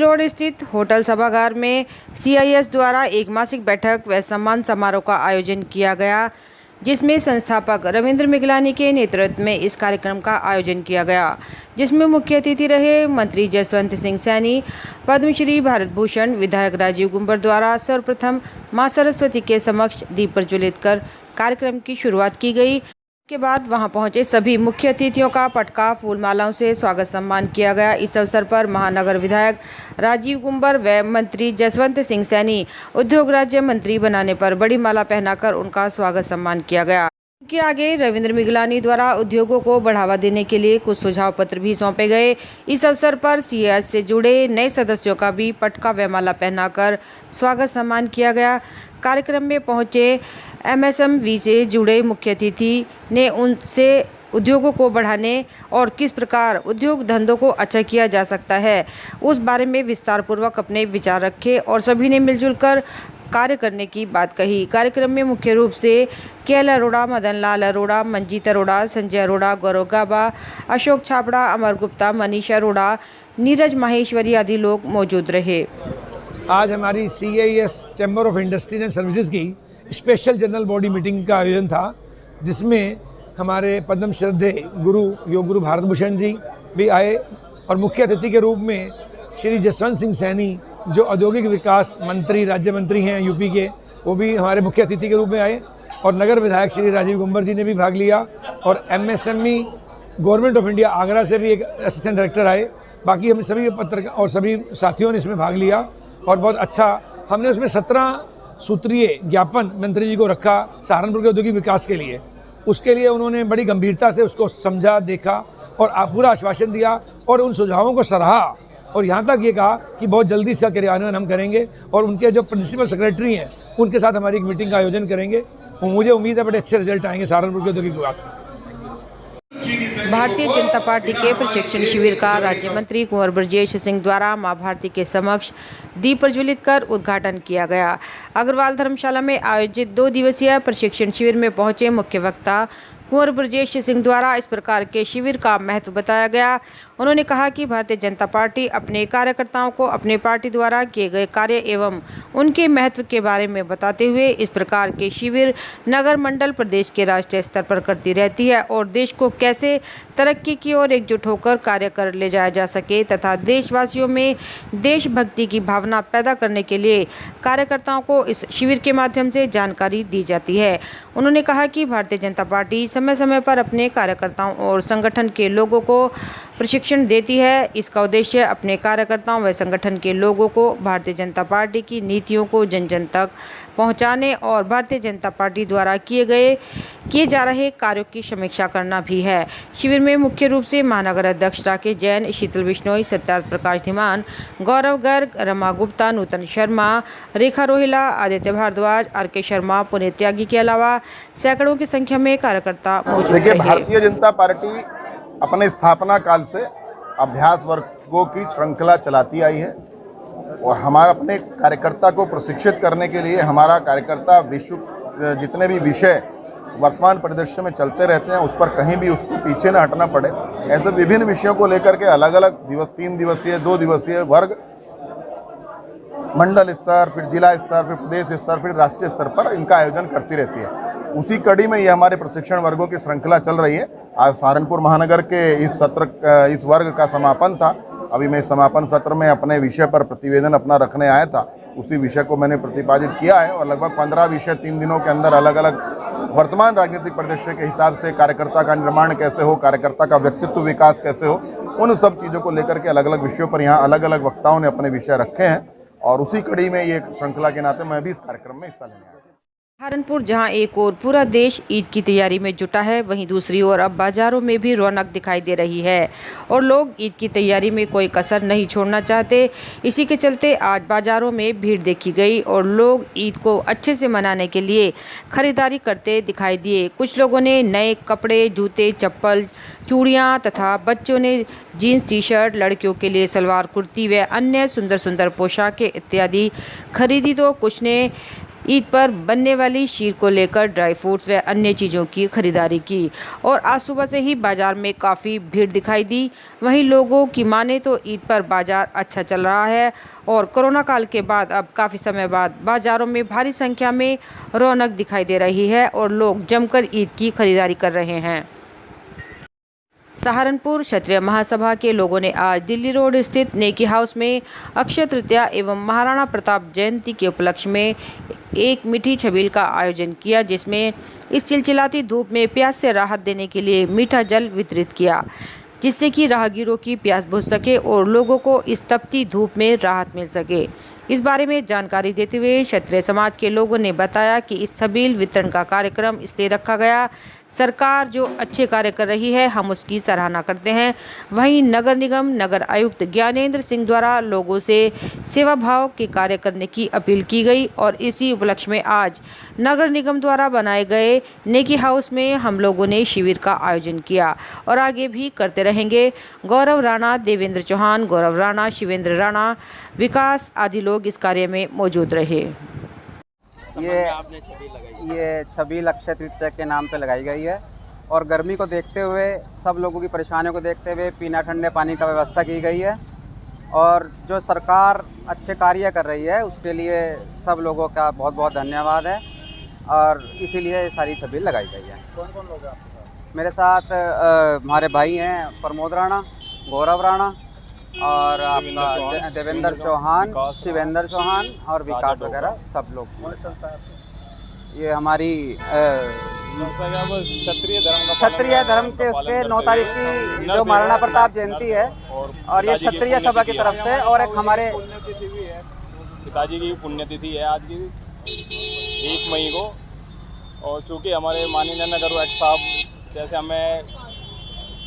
Road स्थित hotel सभागार में CIS द्वारा एक मासिक बैठक व सम्मान समारोह का आयोजन किया गया, जिसमें संस्थापक रविंद्र मिगलानी के नेतृत्व में इस कार्यक्रम का आयोजन किया गया, जिसमें मुख्य अतिथि रहे मंत्री जसवंत सिंह सैनी। पद्मश्री भारत भूषण विधायक राजीव गुंबर द्वारा सर्वप्रथम मां सरस्वती के समक्ष दीप प्रज्वलित कर कार्यक्रम की शुरुआत की गई। के बाद वहां पहुंचे सभी मुख्य अतिथियों का पटका फूल मालाओं से स्वागत सम्मान किया गया। इस अवसर पर महानगर विधायक राजीव गुंबर व मंत्री जसवंत सिंह सैनी उद्योग राज्य मंत्री बनाने पर बड़ी माला पहनाकर उनका स्वागत सम्मान किया गया। उनके आगे रविंद्र मिगलानी द्वारा उद्योगों को बढ़ावा देने के लिए कुछ सुझाव पत्र भी सौंपे गए। इस अवसर पर CIS से जुड़े नए सदस्यों का भी पटका व माला पहनाकर स्वागत सम्मान किया गया। कार्यक्रम में पहुंचे MSME से जुड़े मुख्य अतिथि ने उनसे उद्योगों को बढ़ाने और किस प्रकार उद्योग धंधों को अच्छा किया जा सकता है, उस बारे में विस्तार पूर्वक अपने विचार रखे और सभी ने मिलजुल कर कार्य करने की बात कही। कार्यक्रम में मुख्य रूप से KL अरोड़ा, मदन लाल अरोड़ा, मंजीत अरोड़ा, संजय अरोड़ा, गौरव गाबा, अशोक छाबड़ा, अमर गुप्ता, मनीष अरोड़ा, नीरज माहेश्वरी आदि लोग मौजूद रहे। आज हमारी CIS chamber of industries and services की स्पेशल जनरल बॉडी मीटिंग का आयोजन था, जिसमें हमारे पद्म श्रद्धेय गुरु योग गुरु भारत भूषण जी भी आए और मुख्य अतिथि के रूप में श्री जसवंत सिंह सैनी जो औद्योगिक विकास मंत्री राज्य मंत्री हैं यूपी के, वो भी हमारे मुख्य अतिथि के रूप में आए और नगर विधायक श्री राजीव गुंबर जी ने भी भाग लिया और MSME government of India Agra से भी एक असिस्टेंट डायरेक्टर आए। बाकी हम सभी पत्रकार और सभी साथियों ने इसमें भाग लिया और बहुत अच्छा हमने उसमें 17 सूत्रीय ज्ञापन मंत्री जी को रखा सहारनपुर के औद्योगिक विकास के लिए। उसके लिए उन्होंने बड़ी गंभीरता से उसको समझा, देखा और पूरा आश्वासन दिया और उन सुझावों को सराहा और यहाँ तक ये कहा कि बहुत जल्दी इसका क्रियान्वयन हम करेंगे और उनके जो प्रिंसिपल सेक्रेटरी हैं उनके साथ हमारी एक मीटिंग का आयोजन करेंगे और मुझे उम्मीद है बड़े अच्छे रिजल्ट आएंगे सहारनपुर के औद्योगिक विकास में। भारतीय जनता पार्टी के प्रशिक्षण शिविर का राज्य मंत्री कुंवर ब्रजेश सिंह द्वारा मां भारती के समक्ष दीप प्रज्वलित कर उद्घाटन किया गया। अग्रवाल धर्मशाला में आयोजित 2 दिवसीय प्रशिक्षण शिविर में पहुंचे मुख्य वक्ता कुंवर ब्रजेश सिंह द्वारा इस प्रकार के शिविर का महत्व बताया गया। उन्होंने कहा कि भारतीय जनता पार्टी अपने कार्यकर्ताओं को अपने पार्टी द्वारा किए गए कार्य एवं उनके महत्व के बारे में बताते हुए इस प्रकार के शिविर नगर मंडल प्रदेश के राष्ट्रीय स्तर पर करती रहती है और देश को कैसे तरक्की की ओर एकजुट होकर कार्य कर ले जाया जा सके तथा देशवासियों में देशभक्ति की भावना पैदा करने के लिए कार्यकर्ताओं को इस शिविर के माध्यम से जानकारी दी जाती है। उन्होंने कहा कि भारतीय जनता पार्टी समय समय पर अपने कार्यकर्ताओं और संगठन के लोगों को प्रशिक्षण देती है। इसका उद्देश्य अपने कार्यकर्ताओं व संगठन के लोगों को भारतीय जनता पार्टी की नीतियों को जन जन तक पहुंचाने और भारतीय जनता पार्टी द्वारा किए जा रहे कार्यों की समीक्षा करना भी है। शिविर में मुख्य रूप से महानगर अध्यक्ष राकेश जैन, शीतल बिश्नोई, सत्यार्थ प्रकाश धीमान, गौरव गर्ग, रमा गुप्ता, नूतन शर्मा, रेखा रोहिला, आदित्य भारद्वाज, RK शर्मा, पुनीत त्यागी के अलावा सैकड़ों की संख्या में कार्यकर्ता मौजूद रहे। भारतीय जनता पार्टी अपने स्थापना काल से अभ्यास वर्गों की श्रृंखला चलाती आई है और हमारा अपने कार्यकर्ता को प्रशिक्षित करने के लिए हमारा कार्यकर्ता विश्व जितने भी विषय वर्तमान परिदृश्य में चलते रहते हैं उस पर कहीं भी उसको पीछे न हटना पड़े, ऐसे विभिन्न विषयों को लेकर के अलग अलग 3 दिवसीय 2 दिवसीय वर्ग मंडल स्तर, फिर जिला स्तर, फिर प्रदेश स्तर, फिर राष्ट्रीय स्तर पर इनका आयोजन करती रहती है। उसी कड़ी में ये हमारे प्रशिक्षण वर्गों की श्रृंखला चल रही है। आज सहारनपुर महानगर के इस वर्ग का समापन था। अभी मैं इस समापन सत्र में अपने विषय पर प्रतिवेदन अपना रखने आया था, उसी विषय को मैंने प्रतिपादित किया है और लगभग 15 विषय 3 दिनों के अंदर अलग अलग वर्तमान राजनीतिक परिदृश्य के हिसाब से कार्यकर्ता का निर्माण कैसे हो, कार्यकर्ता का व्यक्तित्व विकास कैसे हो, उन सब चीज़ों को लेकर के अलग अलग विषयों पर यहाँ अलग अलग वक्ताओं ने अपने विषय रखे हैं और उसी कड़ी में ये श्रृंखला के नाते मैं भी इस कार्यक्रम में हिस्सा लेने आया। सहारनपुर जहां एक ओर पूरा देश ईद की तैयारी में जुटा है, वहीं दूसरी ओर अब बाजारों में भी रौनक दिखाई दे रही है और लोग ईद की तैयारी में कोई कसर नहीं छोड़ना चाहते। इसी के चलते आज बाजारों में भीड़ देखी गई और लोग ईद को अच्छे से मनाने के लिए खरीदारी करते दिखाई दिए। कुछ लोगों ने नए कपड़े, जूते, चप्पल, चूड़ियाँ तथा बच्चों ने जीन्स टी-शर्ट, लड़कियों के लिए सलवार कुर्ती व अन्य सुंदर सुंदर पोशाकें इत्यादि खरीदी तो कुछ ने ईद पर बनने वाली शीर को लेकर ड्राई फ्रूट्स व अन्य चीज़ों की खरीदारी की और आज सुबह से ही बाजार में काफ़ी भीड़ दिखाई दी। वहीं लोगों की माने तो ईद पर बाजार अच्छा चल रहा है और कोरोना काल के बाद अब काफ़ी समय बाद बाज़ारों में भारी संख्या में रौनक दिखाई दे रही है और लोग जमकर ईद की खरीदारी कर रहे हैं। सहारनपुर क्षत्रिय महासभा के लोगों ने आज दिल्ली रोड स्थित नेकी हाउस में अक्षय तृतीया एवं महाराणा प्रताप जयंती के उपलक्ष्य में एक मीठी छबील का आयोजन किया, जिसमें इस चिलचिलाती धूप में प्यास से राहत देने के लिए मीठा जल वितरित किया, जिससे कि राहगीरों की प्यास बुझ सके और लोगों को इस तपती धूप में राहत मिल सके। इस बारे में जानकारी देते हुए क्षत्रिय समाज के लोगों ने बताया कि इस छबील वितरण का कार्यक्रम इसलिए रखा गया, सरकार जो अच्छे कार्य कर रही है हम उसकी सराहना करते हैं। वहीं नगर निगम नगर आयुक्त ज्ञानेंद्र सिंह द्वारा लोगों से सेवा भाव के कार्य करने की अपील की गई और इसी उपलक्ष्य में आज नगर निगम द्वारा बनाए गए नेकी हाउस में हम लोगों ने शिविर का आयोजन किया और आगे भी करते रहेंगे। गौरव राणा, देवेंद्र चौहान, गौरव राणा, शिवेंद्र राणा, विकास आदि लोग इस कार्य में मौजूद रहे। ये छबील अक्षय तृतीया के नाम पे लगाई गई है और गर्मी को देखते हुए, सब लोगों की परेशानियों को देखते हुए पीना ठंडे पानी का व्यवस्था की गई है और जो सरकार अच्छे कार्य कर रही है उसके लिए सब लोगों का बहुत बहुत धन्यवाद है और इसीलिए सारी छबील लगाई गई है। कौन कौन लोग हैं आपके साथ? मेरे साथ हमारे भाई हैं प्रमोद राणा, गौरव राणा और आपका देवेंद्र चौहान, शिवेंद्र चौहान और विकास वगैरह सब लोग। कौन संस्था है आपकी? ये हमारी क्षत्रिय धर्म के उसके 9 तारीख की जो महाराणा प्रताप जयंती है और ये क्षत्रिय सभा की तरफ से और एक हमारे पुण्यतिथि भी है, पिताजी की पुण्यतिथि है आज की 1 मई को। और चूँकि हमारे माननीय नगर आयुक्त साहब जैसे हमें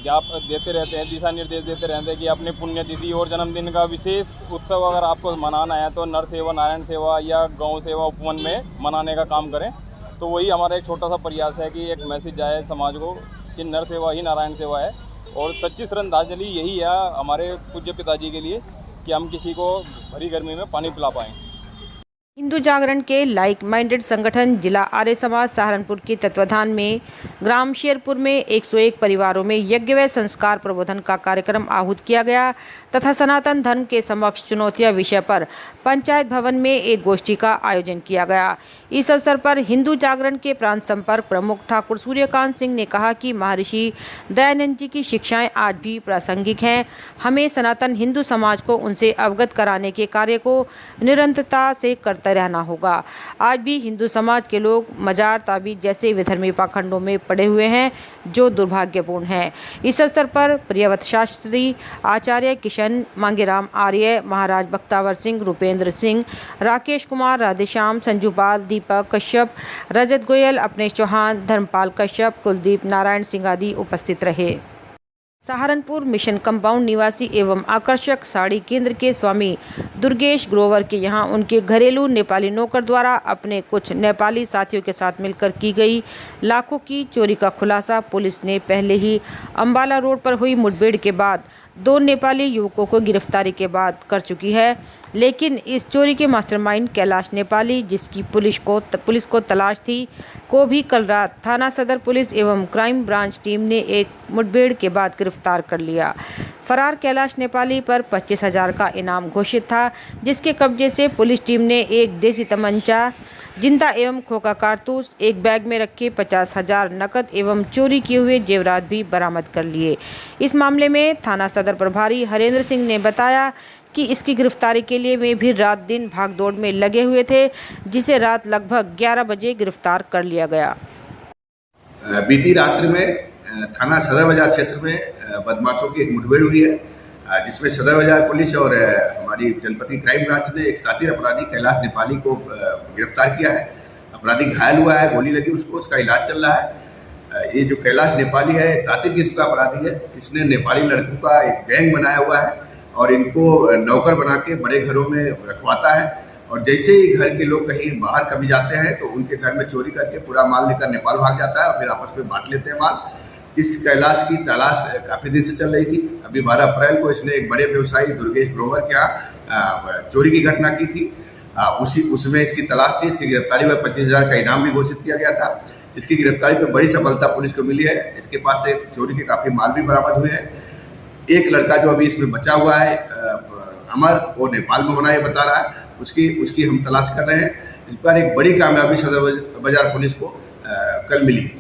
देते रहते हैं, दिशा निर्देश देते रहते हैं कि अपनी पुण्यतिथि और जन्मदिन का विशेष उत्सव अगर आपको मनाना है तो नर सेवा, नारायण सेवा या गौ सेवा उपवन में मनाने का काम करें। तो वही हमारा एक छोटा सा प्रयास है कि एक मैसेज जाए समाज को कि नर सेवा ही नारायण सेवा है और सच्ची श्रद्धांजलि यही है हमारे पूज्य पिताजी के लिए कि हम किसी को भरी गर्मी में पानी पिला पाएँ। हिंदू जागरण के लाइक माइंडेड संगठन जिला आर्य समाज सहारनपुर के तत्वाधान में ग्राम शेरपुर में 101 परिवारों में यज्ञ व संस्कार प्रबोधन का कार्यक्रम आहूत किया गया तथा सनातन धर्म के समक्ष चुनौतियां विषय पर पंचायत भवन में एक गोष्ठी का आयोजन किया गया। इस अवसर पर हिंदू जागरण के प्रांत संपर्क प्रमुख ठाकुर सूर्यकांत सिंह ने कहा कि महर्षि दयानंद जी की शिक्षाएं आज भी प्रासंगिक हैं। हमें सनातन हिंदू समाज को उनसे अवगत कराने के कार्य को निरंतरता से करते रहना होगा। आज भी हिंदू समाज के लोग मजार, ताबीज जैसे विधर्मी पाखंडों में पड़े हुए हैं जो दुर्भाग्यपूर्ण है। इस अवसर पर प्रियव्रत शास्त्री, आचार्य किशन मांगेराम आर्य, महाराज बख्तावर सिंह, रूपेंद्र सिंह, राकेश कुमार, राधेश्याम, संजूपाल, दीपक कश्यप, रजत गोयल, अपनेश चौहान, धर्मपाल कश्यप, कुलदीप नारायण सिंह आदि उपस्थित रहे। सहारनपुर मिशन कंपाउंड निवासी एवं आकर्षक साड़ी केंद्र के स्वामी दुर्गेश ग्रोवर के यहां उनके घरेलू नेपाली नौकर द्वारा अपने कुछ नेपाली साथियों के साथ मिलकर की गई लाखों की चोरी का खुलासा पुलिस ने पहले ही अंबाला रोड पर हुई मुठभेड़ के बाद 2 नेपाली युवकों को गिरफ्तारी के बाद कर चुकी है। लेकिन इस चोरी के मास्टरमाइंड कैलाश नेपाली, जिसकी पुलिस को तलाश थी, को भी कल रात थाना सदर पुलिस एवं क्राइम ब्रांच टीम ने एक मुठभेड़ के बाद गिरफ्तार कर लिया। फरार कैलाश नेपाली पर 25,000 का इनाम घोषित था, जिसके कब्जे से पुलिस टीम ने एक देसी तमंचा, जिंदा एवं खोखा कारतूस, एक बैग में रखे 50,000 नकद एवं चोरी किए हुए जेवरात भी बरामद कर लिए। इस मामले में थाना सदर प्रभारी हरेंद्र सिंह ने बताया कि इसकी गिरफ्तारी के लिए वे भी रात दिन भागदौड़ में लगे हुए थे, जिसे रात लगभग 11 बजे गिरफ्तार कर लिया गया। बीती रात्रि में थाना सदर बाजार क्षेत्र में बदमाशों की एक मुठभेड़ हुई है, जिसमें सदर बाजार पुलिस और हमारी जनपद क्राइम ब्रांच ने एक साथी अपराधी कैलाश नेपाली को गिरफ्तार किया है। अपराधी घायल हुआ है, गोली लगी उसको, उसका इलाज चल रहा है। ये जो कैलाश नेपाली है साथी किस्म का अपराधी है, इसने नेपाली लड़कों का एक गैंग बनाया हुआ है और इनको नौकर बना के बड़े घरों में रखवाता है और जैसे ही घर के लोग कहीं बाहर कभी जाते हैं तो उनके घर में चोरी करके पूरा माल लेकर नेपाल भाग जाता है और फिर आपस में बांट लेते हैं माल। इस कैलाश की तलाश काफ़ी दिन से चल रही थी। अभी 12 अप्रैल को इसने एक बड़े व्यवसायी दुर्गेश ग्रोवर के यहाँ चोरी की घटना की थी उसमें इसकी तलाश थी। इसकी गिरफ्तारी में 25,000 का इनाम भी घोषित किया गया था। इसकी गिरफ्तारी पर बड़ी सफलता पुलिस को मिली है। इसके पास से चोरी के काफ़ी माल भी बरामद हुए हैं। एक लड़का जो अभी इसमें बचा हुआ है अमर, वो नेपाल में होना ये बता रहा है, उसकी हम तलाश कर रहे हैं। इस पर एक बड़ी कामयाबी सदर बाजार पुलिस को कल मिली।